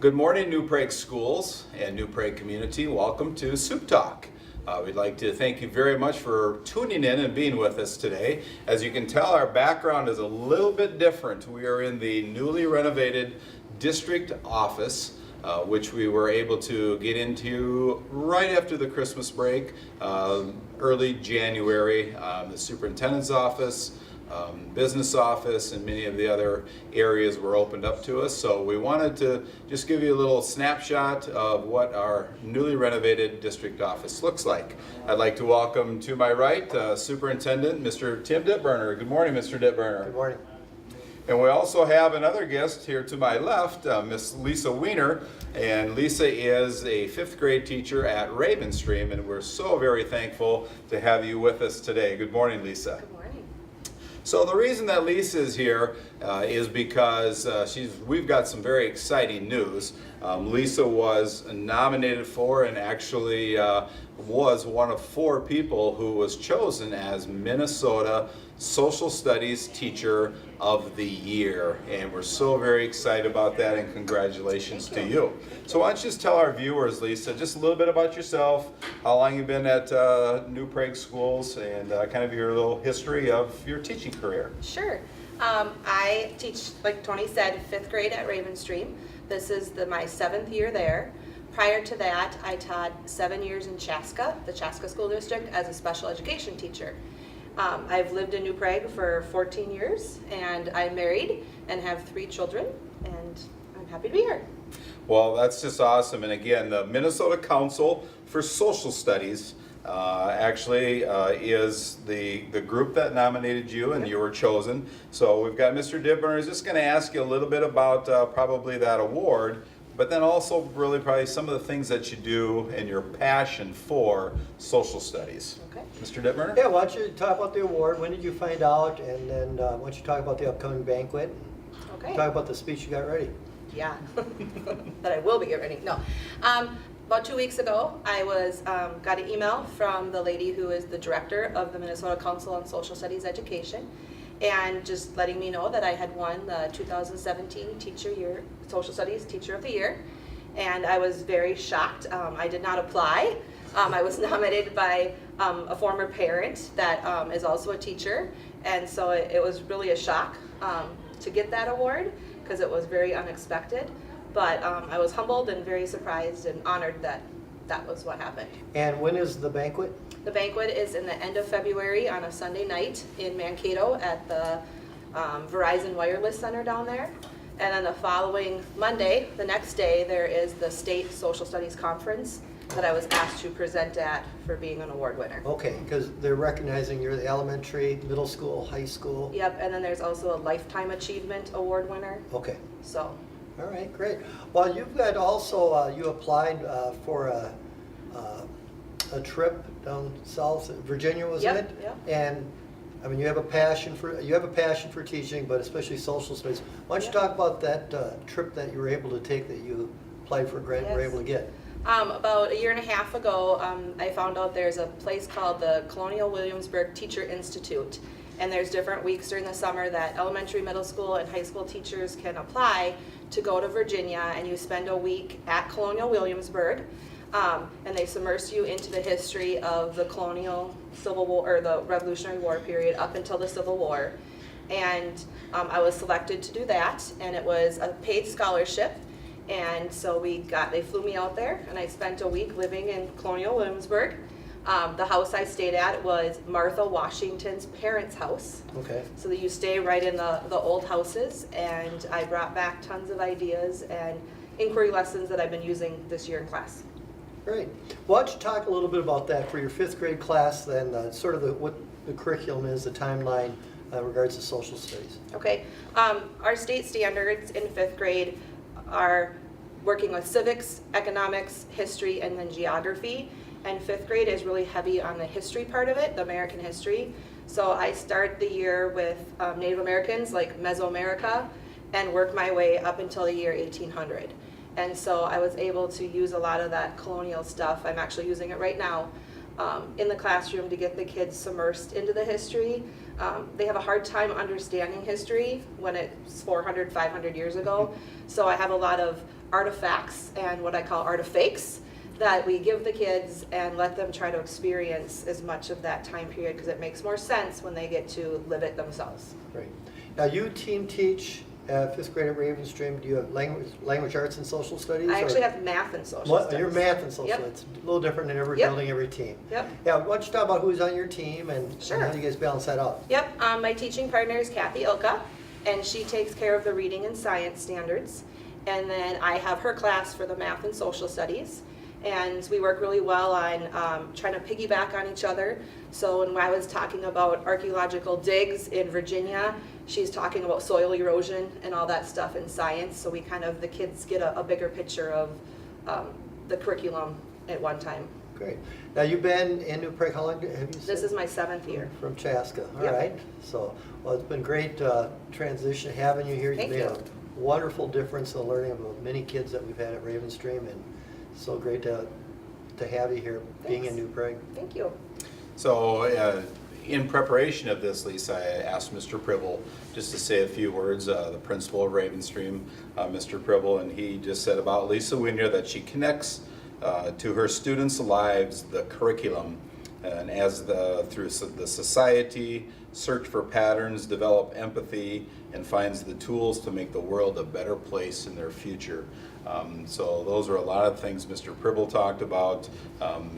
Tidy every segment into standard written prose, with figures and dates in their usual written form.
Good morning, New Prague schools and New Prague community. Welcome to SuptTalk. We'd like to thank you very much for tuning in and being with us today. As you can tell, our background is a little bit different. We are in the newly renovated district office, which we were able to get into right after the Christmas break, early January. The superintendent's office, business office, and many of the other areas were opened up to us. So we wanted to just give you a little snapshot of what our newly renovated district office looks like. I'd like to welcome to my right Superintendent Mr. Tim Dittburner. Good morning, Mr. Dittburner. Good morning. And we also have another guest here to my left, Miss Lisa Weiner. And Lisa is a 5th grade teacher at Ravenstream, and we're so very thankful to have you with us today. Good morning, Lisa. Good morning. So the reason that Lisa is here is because we've got some very exciting news. Lisa was nominated for and actually was one of 4 people who was chosen as Minnesota Social Studies Teacher of the Year. And we're so very excited about that, and congratulations to you. So why don't you just tell our viewers, Lisa, just a little bit about yourself, how long you've been at New Prague Schools, and kind of your little history of your teaching career. Sure. I teach, like Tony said, 5th grade at Ravenstream. This is my 7th year there. Prior to that, I taught 7 years in Chaska, the Chaska School District, as a special education teacher. I've lived in New Prague for 14 years, and I'm married and have 3 children, and I'm happy to be here. Well, that's just awesome. And again, the Minnesota Council for Social Studies actually is the group that nominated you, and you were chosen. So we've got Mr. Dittburner is just going to ask you a little bit about probably that award, but then also really probably some of the things that you do and your passion for social studies. Okay. Mr. Dittburner? Yeah, why don't you talk about the award? When did you find out? And then why don't you talk about the upcoming banquet? Okay. Talk about the speech you got ready. Yeah, that I will be getting ready. No. About 2 weeks ago, I got an email from the lady who is the director of the Minnesota Council on Social Studies Education, and just letting me know that I had won the 2017 Social Studies Teacher of the Year. And I was very shocked. I did not apply. I was nominated by a former parent that is also a teacher, and so it was really a shock to get that award, because it was very unexpected. But I was humbled and very surprised and honored that that was what happened. And when is the banquet? The banquet is in the end of February on a Sunday night in Mankato at the Verizon Wireless Center down there. And then the following Monday, the next day, there is the State Social Studies Conference that I was asked to present at for being an award winner. Okay, because they're recognizing you're the elementary, middle school, high school. Yep, and then there's also a Lifetime Achievement Award winner. Okay. So. All right, great. Well, you've got also, you applied for a trip down south, Virginia, wasn't it? Yep. And I mean, you have a passion for teaching, but especially social studies. Why don't you talk about that trip that you were able to take, that you applied for a grant and were able to get? About a year and a half ago, I found out there's a place called the Colonial Williamsburg Teacher Institute. And there's different weeks during the summer that elementary, middle school, and high school teachers can apply to go to Virginia, and you spend a week at Colonial Williamsburg, and they submerge you into the history of the colonial Civil War, or the Revolutionary War period up until the Civil War. And I was selected to do that, and it was a paid scholarship. And so they flew me out there, and I spent a week living in Colonial Williamsburg. The house I stayed at was Martha Washington's parents' house. Okay. So that you stay right in the old houses, and I brought back tons of ideas and inquiry lessons that I've been using this year in class. Great. Why don't you talk a little bit about that for your 5th grade class, then sort of what the curriculum is, the timeline in regards to social studies. Okay. Our state standards in 5th grade are working with civics, economics, history, and then geography. And 5th grade is really heavy on the history part of it, the American history. So I start the year with Native Americans, like Mesoamerica, and work my way up until the year 1800. And so I was able to use a lot of that colonial stuff. I'm actually using it right now in the classroom to get the kids submersed into the history. They have a hard time understanding history when it's 400, 500 years ago. So I have a lot of artifacts and what I call artifacts that we give the kids and let them try to experience as much of that time period, because it makes more sense when they get to live it themselves. Great. Now you team teach 5th grade at Ravenstream. Do you have language arts and social studies? I actually have math and social studies. You're math and social. Yep. It's a little different in every Yep. building, every team. Yep. Yeah, why don't you talk about who's on your team and Sure. how do you guys balance that out? Yep, my teaching partner is Kathy Ilka, and she takes care of the reading and science standards. And then I have her class for the math and social studies. And we work really well on trying to piggyback on each other. So when I was talking about archaeological digs in Virginia, she's talking about soil erosion and all that stuff in science. So we the kids get a bigger picture of the curriculum at one time. Great. Now you've been in New Prague, how long have you said? This is my 7th year. From Chaska, all Yep. right. So, well, it's been great transition having you here. Thank You've made you. a wonderful difference in the learning of many kids that we've had at Ravenstream, and so great to have you here, being in Thanks. New Prague. Thank you. So in preparation of this, Lisa, I asked Mr. Pribble just to say a few words, the principal of Ravenstream, Mr. Pribble, and he just said about Lisa Wiener that she connects to her students' lives the curriculum, and through the society, search for patterns, develop empathy, and finds the tools to make the world a better place in their future. So those are a lot of things Mr. Pribble talked about.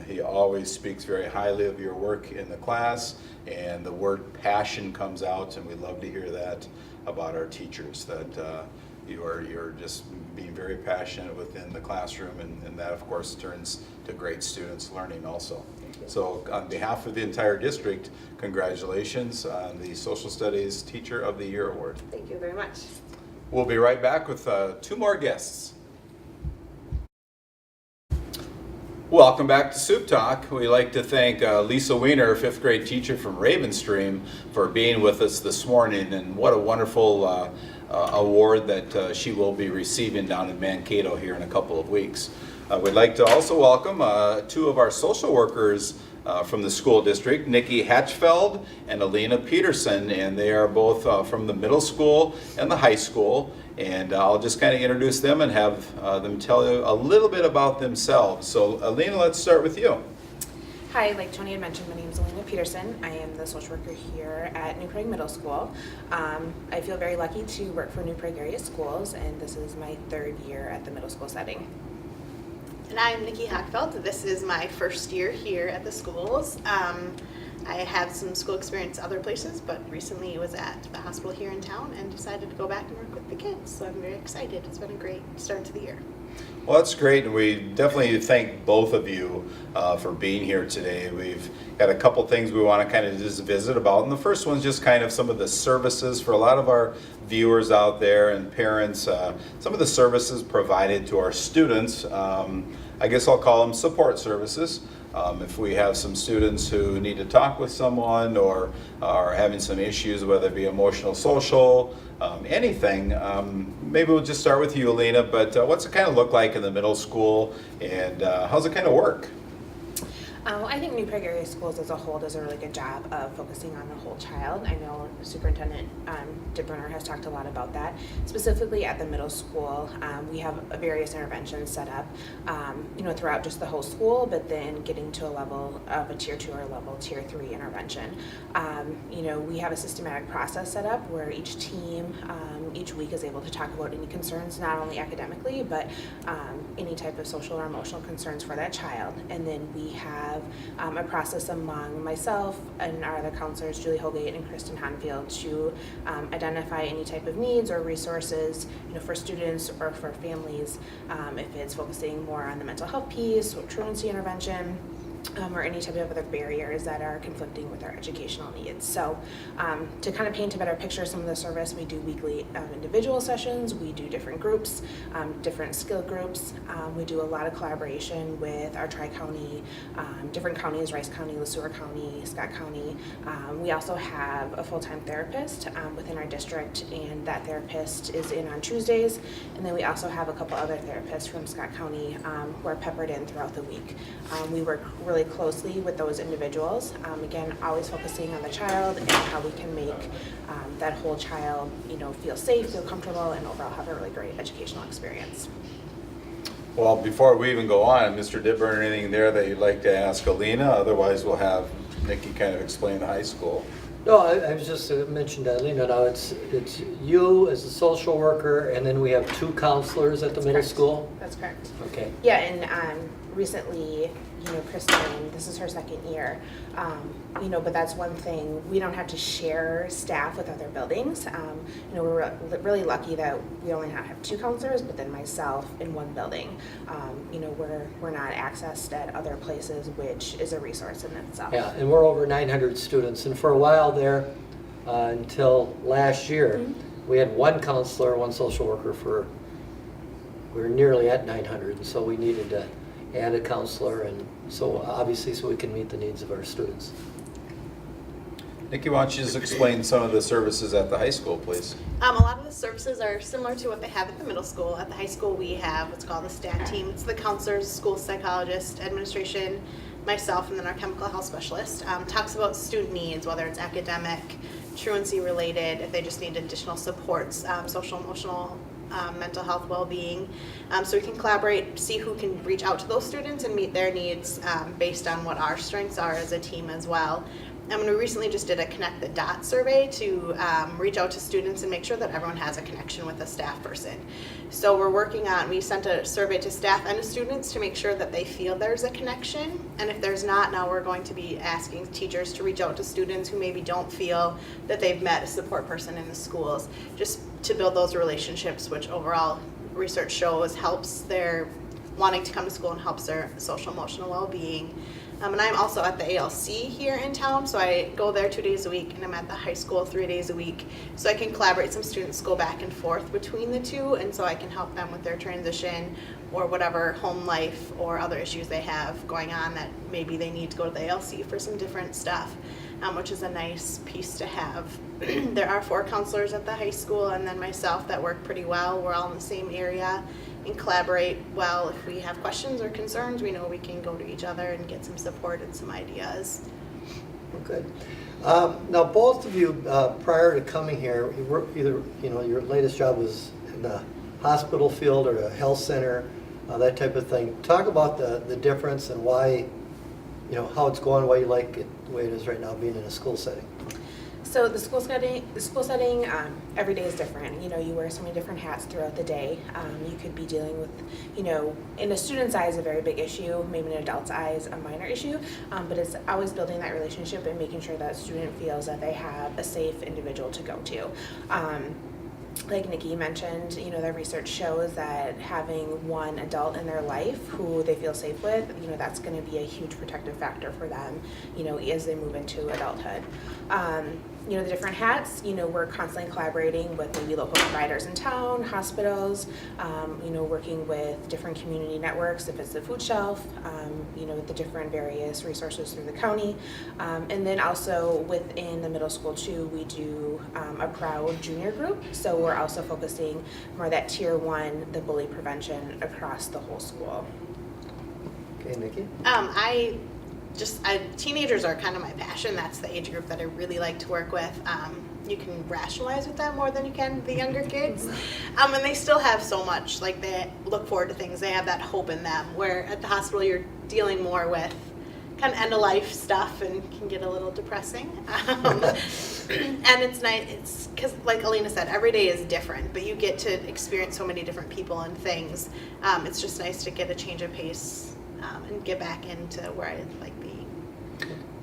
He always speaks very highly of your work in the class, and the word passion comes out, and we love to hear that about our teachers, that you're just being very passionate within the classroom, and that of course turns to great students learning also. So on behalf of the entire district, congratulations on the Social Studies Teacher of the Year Award. Thank you very much. We'll be right back with 2 more guests. Welcome back to Soup Talk. We'd like to thank Lisa Wiener, 5th grade teacher from Ravenstream, for being with us this morning, and what a wonderful award that she will be receiving down in Mankato here in a couple of weeks. We'd like to also welcome 2 of our social workers from the school district, Nikki Hatchfeld and Alina Peterson, and they are both from the middle school and the high school. And I'll just kind of introduce them and have them tell you a little bit about themselves. So Alina, let's start with you. Hi, like Tony had mentioned, my name is Alina Peterson. I am the social worker here at New Prague Middle School. I feel very lucky to work for New Prague area schools, and this is my 3rd year at the middle school setting. And I'm Nikki Hackfeld. This is my 1st year here at the schools. I have some school experience other places, but recently was at the hospital here in town and decided to go back and work with the kids. So I'm very excited. It's been a great start to the year. Well, that's great, and we definitely thank both of you for being here today. We've got a couple things we want to kind of just visit about, and the first one's just kind of some of the services for a lot of our viewers out there and parents, some of the services provided to our students. I guess I'll call them support services. If we have some students who need to talk with someone or are having some issues, whether it be emotional, social, anything, maybe we'll just start with you, Alina, but what's it kind of look like in the middle school, and how's it kind of work? I think New Prague area schools as a whole does a really good job of focusing on the whole child. I know Superintendent DeBruner has talked a lot about that. Specifically at the middle school, we have various interventions set up, throughout just the whole school, but then getting to a level of a tier 2 or level tier 3 intervention. We have a systematic process set up where each team each week is able to talk about any concerns, not only academically, but any type of social or emotional concerns for that child. And then we have a process among myself and our other counselors, Julie Holgate and Kristen Hanfield, to identify any type of needs or resources, for students or for families, if it's focusing more on the mental health piece or truancy intervention, or any type of other barriers that are conflicting with our educational needs. So to kind of paint a better picture of some of the service, we do weekly individual sessions, we do different groups, different skill groups. We do a lot of collaboration with our tri-county, different counties, Rice County, LeSueur County, Scott County. We also have a full-time therapist within our district, and that therapist is in on Tuesdays. And then we also have a couple other therapists from Scott County who are peppered in throughout the week. We work really really closely with those individuals. Again, always focusing on the child and how we can make that whole child, feel safe, feel comfortable, and overall have a really great educational experience. Well, before we even go on, Mr. Dibburn, anything there that you'd like to ask Alina? Otherwise, we'll have Nikki kind of explain the high school. No, I was just mentioned Alina. Now it's you as a social worker, and then we have 2 counselors at the middle Correct. school. That's correct. Okay. Yeah, and recently, Kristen, this is her 2nd year, but that's one thing, we don't have to share staff with other buildings. We're really lucky that we only have 2 counselors, but then myself in one building. We're not accessed at other places, which is a resource in itself. Yeah, and we're over 900 students, and for a while there, until last year, we had 1 counselor, 1 social worker we were nearly at 900, and so we needed to add a counselor, and so obviously so we can meet the needs of our students. Nikki, why don't you just explain some of the services at the high school, please? A lot of the services are similar to what they have at the middle school. At the high school, we have what's called the STAT team. It's the counselors, school psychologist, administration, myself, and then our chemical health specialist. Talks about student needs, whether it's academic, truancy related, if they just need additional supports, social, emotional, mental health, well-being. So we can collaborate, see who can reach out to those students and meet their needs based on what our strengths are as a team as well. And we recently just did a Connect the Dot survey to reach out to students and make sure that everyone has a connection with a staff person. So we sent a survey to staff and to students to make sure that they feel there's a connection. And if there's not, now we're going to be asking teachers to reach out to students who maybe don't feel that they've met a support person in the schools, just to build those relationships, which overall research shows helps their wanting to come to school and helps their social emotional well-being. And I'm also at the ALC here in town, so I go there 2 days a week, and I'm at the high school 3 days a week. So I can collaborate. Some students go back and forth between the 2, and so I can help them with their transition or whatever home life or other issues they have going on that maybe they need to go to the ALC for some different stuff, which is a nice piece to have. There are 4 counselors at the high school, and then myself that work pretty well. We're all in the same area and collaborate well. If we have questions or concerns, we know we can go to each other and get some support and some ideas. Good. Now, both of you, prior to coming here, you were either, your latest job was in the hospital field or a health center, that type of thing. Talk about the difference and why, how it's going, why you like it the way it is right now, being in a school setting. So the school setting, every day is different. You wear so many different hats throughout the day. You could be dealing with, in a student's eyes, a very big issue, maybe in an adult's eyes, a minor issue, but it's always building that relationship and making sure that student feels that they have a safe individual to go to. Like Nikki mentioned, the research shows that having one adult in their life who they feel safe with, that's going to be a huge protective factor for them, as they move into adulthood. The different hats, we're constantly collaborating with maybe local providers in town, hospitals, working with different community networks, if it's the food shelf, the different various resources through the county. And then also within the middle school too, we do a Proud Junior group. So we're also focusing more that tier 1, the bully prevention across the whole school. Okay, Nikki? Teenagers are kind of my passion. That's the age group that I really like to work with. You can rationalize with them more than you can the younger kids. And they still have so much, like they look forward to things. They have that hope in them, where at the hospital you're dealing more with kind of end-of-life stuff and can get a little depressing. And it's nice, it's because like Alina said, every day is different, but you get to experience so many different people and things. It's just nice to get a change of pace and get back into where I like being.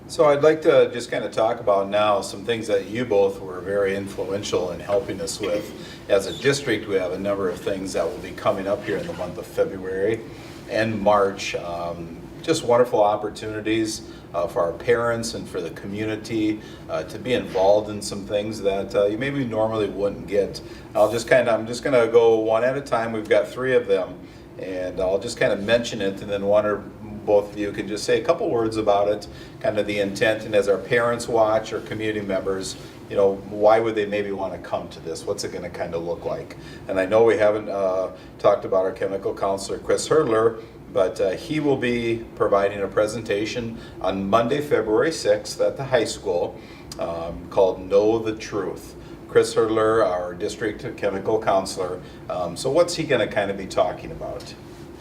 So I'd like to just kind of talk about now some things that you both were very influential in helping us with. As a district, we have a number of things that will be coming up here in the month of February and March. Just wonderful opportunities for our parents and for the community to be involved in some things that you maybe normally wouldn't get. I'm just going to go one at a time. We've got 3 of them, and I'll just kind of mention it, and then one or both of you can just say a couple words about it, kind of the intent, and as our parents watch or community members, why would they maybe want to come to this? What's it going to kind of look like? And I know we haven't talked about our chemical counselor, Chris Hurdler, but he will be providing a presentation on Monday, February 6th at the high school called Know the Truth. Chris Hurdler, our district chemical counselor. So what's he going to kind of be talking about?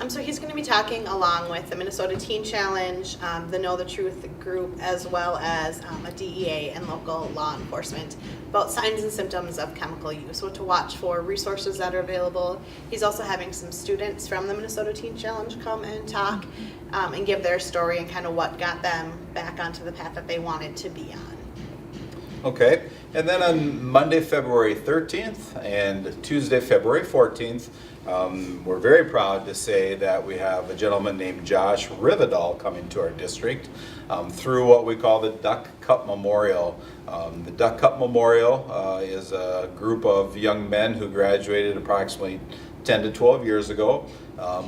So he's going to be talking along with the Minnesota Teen Challenge, the Know the Truth group, as well as a DEA and local law enforcement about signs and symptoms of chemical use, what to watch for, resources that are available. He's also having some students from the Minnesota Teen Challenge come and talk and give their story and kind of what got them back onto the path that they wanted to be on. Okay, and then on Monday, February 13th and Tuesday, February 14th, we're very proud to say that we have a gentleman named Josh Rivedal coming to our district through what we call the Duck Cup Memorial. The Duck Cup Memorial is a group of young men who graduated approximately 10 to 12 years ago,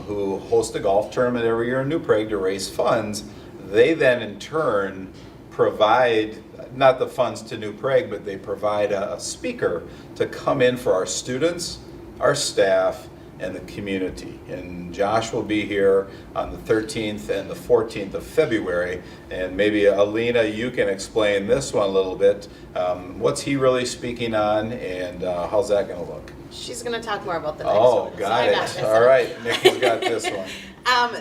who host a golf tournament every year in New Prague to raise funds. They then in turn provide not the funds to New Prague, but they provide a speaker to come in for our students, our staff, and the community. And Josh will be here on the 13th and the 14th of February. And maybe Alina, you can explain this one a little bit. What's he really speaking on, and how's that going to look? She's going to talk more about the next Oh, one. got I it. got this. All right, Nikki's got this one.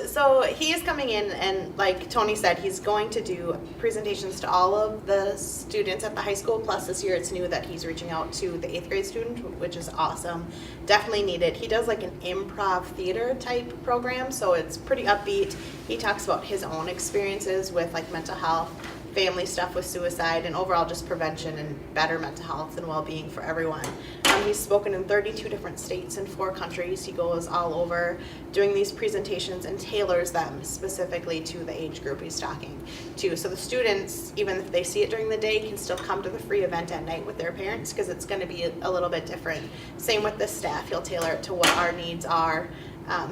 So he is coming in, and like Tony said, he's going to do presentations to all of the students at the high school. Plus this year it's new that he's reaching out to the 8th grade student, which is awesome. Definitely needed. He does like an improv theater type program, so it's pretty upbeat. He talks about his own experiences with like mental health, family stuff with suicide, and overall just prevention and better mental health and well-being for everyone. He's spoken in 32 different states and 4 countries. He goes all over doing these presentations and tailors them specifically to the age group he's talking to. So the students, even if they see it during the day, can still come to the free event at night with their parents because it's going to be a little bit different. Same with the staff. He'll tailor it to what our needs are,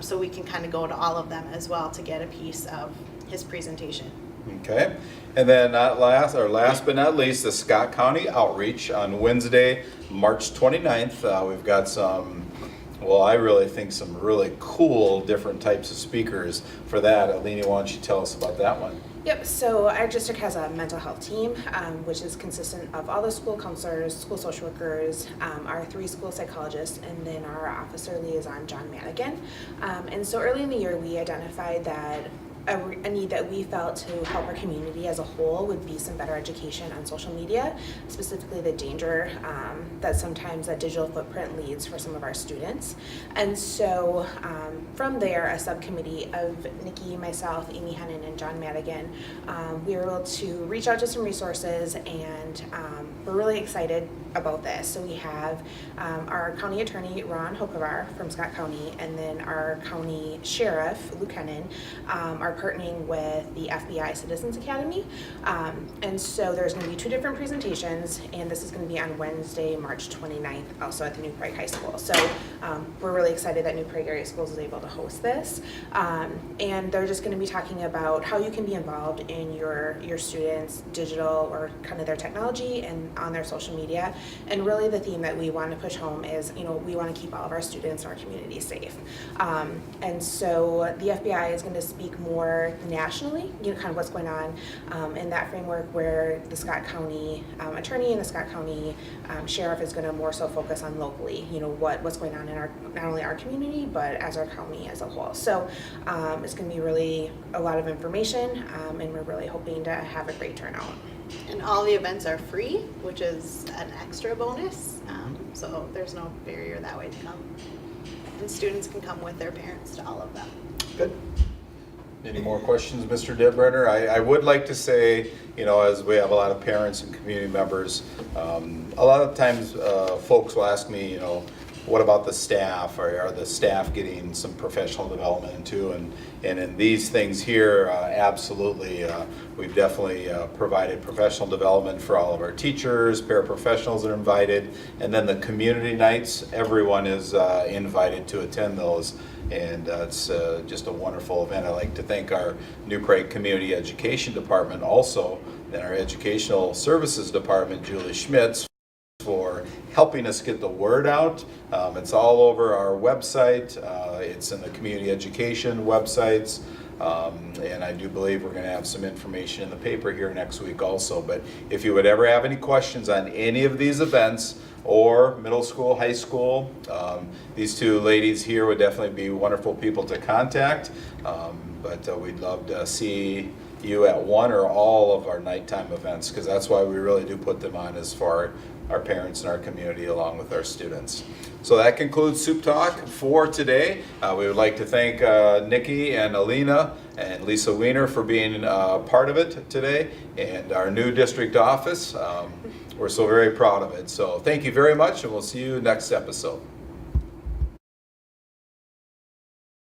so we can kind of go to all of them as well to get a piece of his presentation. Okay, and then last but not least, the Scott County Outreach on Wednesday, March 29th. We've got some, well, I really think some really cool different types of speakers for that. Alina, why don't you tell us about that one? Yep, so our district has a mental health team, which is consistent of all the school counselors, school social workers, our 3 school psychologists, and then our officer liaison, John Madigan. And so early in the year, we identified that a need that we felt to help our community as a whole would be some better education on social media, specifically the danger that sometimes that digital footprint leads for some of our students. And so from there, a subcommittee of Nikki, myself, Amy Hennon, and John Madigan, we were able to reach out to some resources, and we're really excited about this. So we have our county attorney, Ron Hokovar from Scott County, and then our county sheriff, Luke Hennon, are partnering with the FBI Citizens Academy. And so there's going to be 2 different presentations, and this is going to be on Wednesday, March 29th, also at the New Prague High School. So we're really excited that New Prague Area Schools is able to host this. And they're just going to be talking about how you can be involved in your students' digital or kind of their technology and on their social media. And really the theme that we want to push home is, we want to keep all of our students and our community safe. And so the FBI is going to speak more nationally, kind of what's going on in that framework, where the Scott County attorney and the Scott County sheriff is going to more so focus on locally, what's going on in our, not only our community, but as our county as a whole. So it's going to be really a lot of information, and we're really hoping to have a great turnout. And all the events are free, which is an extra bonus, so there's no barrier that way to come. And students can come with their parents to all of them. Good. Any more questions, Mr. Dibrenner? I would like to say, as we have a lot of parents and community members, a lot of times folks will ask me, what about the staff? Are the staff getting some professional development too? And in these things here, absolutely, we've definitely provided professional development for all of our teachers, paraprofessionals are invited, and then the community nights, everyone is invited to attend those. And it's just a wonderful event. I'd like to thank our New Prague Community Education Department also, and our Educational Services Department, Julie Schmitz, for helping us get the word out. It's all over our website. It's in the community education websites. And I do believe we're going to have some information in the paper here next week also. But if you would ever have any questions on any of these events, or middle school, high school, these two ladies here would definitely be wonderful people to contact. But we'd love to see you at one or all of our nighttime events, because that's why we really do put them on, as for our parents and our community along with our students. So that concludes Soup Talk for today. We would like to thank Nikki and Alina and Lisa Weiner for being part of it today, and our new district office. We're so very proud of it. So thank you very much, and we'll see you next episode.